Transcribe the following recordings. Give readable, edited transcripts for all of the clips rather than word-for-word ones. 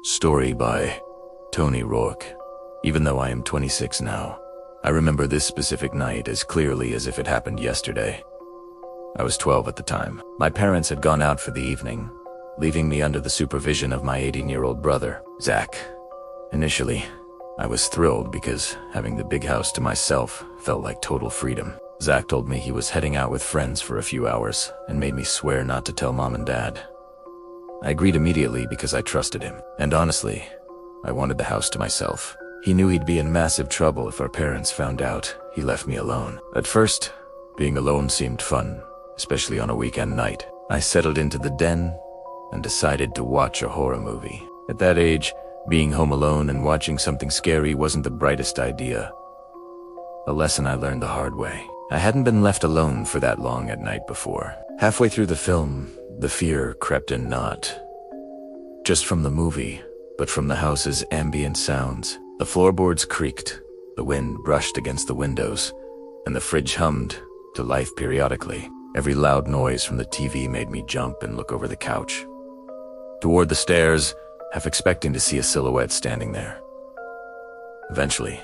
Story by Tony Rourke. Even though I am 26 now, I remember this specific night as clearly as if it happened yesterday. I was 12 at the time. My parents had gone out for the evening, leaving me under the supervision of my 18-year-old brother, Zach. Initially, I was thrilled because having the big house to myself felt like total freedom. Zach told me he was heading out with friends for a few hours and made me swear not to tell mom and dad. I agreed immediately because I trusted him, and honestly, I wanted the house to myself. He knew he'd be in massive trouble if our parents found out he left me alone. At first, being alone seemed fun, especially on a weekend night. I settled into the den and decided to watch a horror movie. At that age, being home alone and watching something scary wasn't the brightest idea. A lesson I learned the hard way. I hadn't been left alone for that long at night before. Halfway through the film, the fear crept in not just from the movie, but from the house's ambient sounds. The floorboards creaked, the wind brushed against the windows, and the fridge hummed to life periodically. Every loud noise from the TV made me jump and look over the couch toward the stairs, half expecting to see a silhouette standing there. Eventually,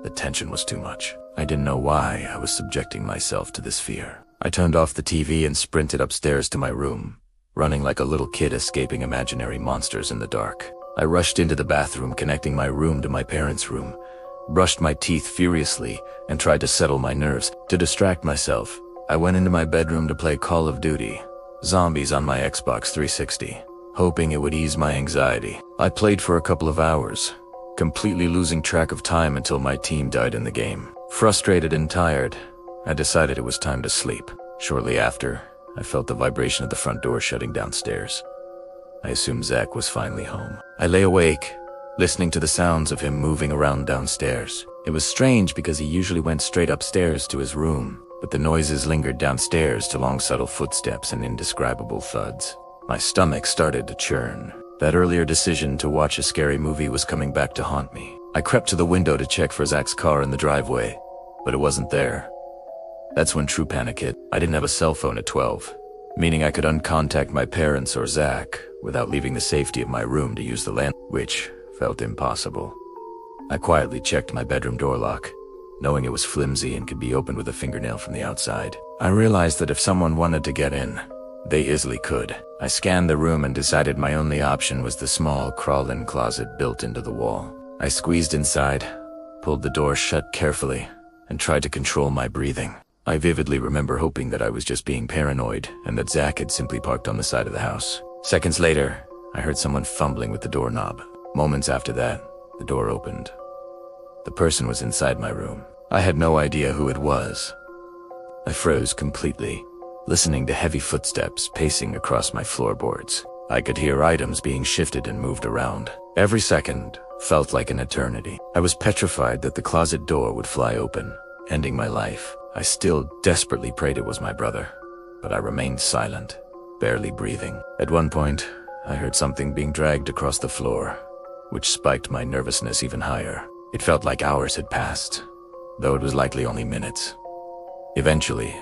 the tension was too much. I didn't know why I was subjecting myself to this fear. I turned off the TV and sprinted upstairs to my room, running like a little kid escaping imaginary monsters in the dark. I rushed into the bathroom, connecting my room to my parents' room, brushed my teeth furiously, and tried to settle my nerves. To distract myself, I went into my bedroom to play Call of Duty Zombies on my Xbox 360, hoping it would ease my anxiety. I played for a couple of hours, completely losing track of time until my team died in the game. Frustrated and tired, I decided it was time to sleep. Shortly after, I felt the vibration of the front door shutting downstairs. I assumed Zach was finally home. I lay awake, listening to the sounds of him moving around downstairs. It was strange because he usually went straight upstairs to his room, but the noises lingered downstairs to long subtle footsteps and indescribable thuds. My stomach started to churn. That earlier decision to watch a scary movie was coming back to haunt me. I crept to the window to check for Zach's car in the driveway, but it wasn't there. That's when true panic hit. I didn't have a cell phone at 12, meaning I could uncontact my parents or Zach without leaving the safety of my room to use the landline, which felt impossible. I quietly checked my bedroom door lock, knowing it was flimsy and could be opened with a fingernail from the outside. I realized that if someone wanted to get in, they easily could. I scanned the room and decided my only option was the small crawl-in closet built into the wall. I squeezed inside, pulled the door shut carefully, and tried to control my breathing. I vividly remember hoping that I was just being paranoid and that Zach had simply parked on the side of the house. Seconds later, I heard someone fumbling with the doorknob. Moments after that, the door opened. The person was inside my room. I had no idea who it was. I froze completely, listening to heavy footsteps pacing across my floorboards. I could hear items being shifted and moved around. Every second felt like an eternity. I was petrified that the closet door would fly open, ending my life. I still desperately prayed it was my brother, but I remained silent, barely breathing. At one point, I heard something being dragged across the floor, which spiked my nervousness even higher. It felt like hours had passed, though it was likely only minutes. Eventually,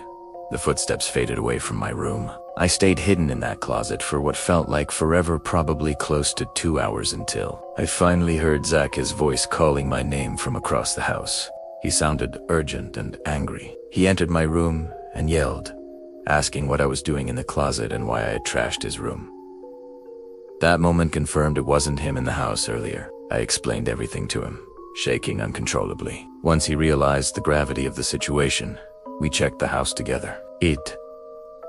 the footsteps faded away from my room. I stayed hidden in that closet for what felt like forever, probably close to 2 hours, until I finally heard Zach's voice calling my name from across the house. He sounded urgent and angry. He entered my room and yelled, asking what I was doing in the closet and why I had trashed his room. That moment confirmed it wasn't him in the house earlier. I explained everything to him, shaking uncontrollably. Once he realized the gravity of the situation, we checked the house together. It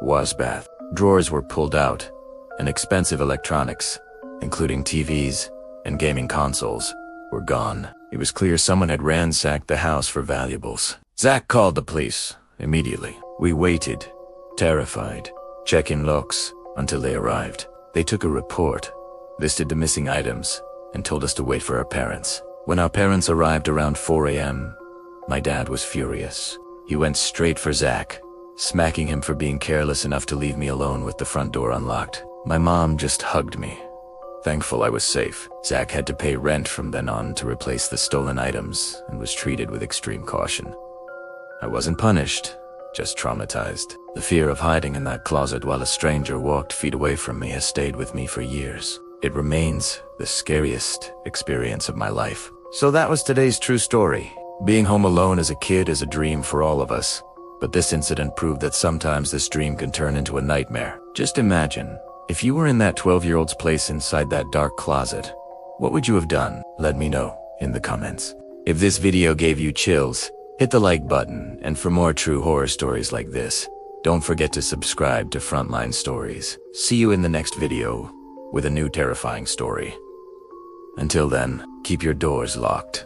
was bad. Drawers were pulled out, and expensive electronics, including TVs and gaming consoles, were gone. It was clear someone had ransacked the house for valuables. Zach called the police immediately. We waited, terrified, checking locks until they arrived. They took a report, listed the missing items, and told us to wait for our parents. When our parents arrived around 4 a.m., my dad was furious. He went straight for Zach, smacking him for being careless enough to leave me alone with the front door unlocked. My mom just hugged me, thankful I was safe. Zach had to pay rent from then on to replace the stolen items and was treated with extreme caution. I wasn't punished, just traumatized. The fear of hiding in that closet while a stranger walked feet away from me has stayed with me for years. It remains the scariest experience of my life. So that was today's true story. Being home alone as a kid is a dream for all of us. But this incident proved that sometimes this dream can turn into a nightmare. Just imagine, if you were in that 12-year-old's place inside that dark closet, what would you have done? Let me know in the comments. If this video gave you chills, hit the like button, and for more true horror stories like this, don't forget to subscribe to Frontline Stories. See you in the next video with a new terrifying story. Until then, keep your doors locked.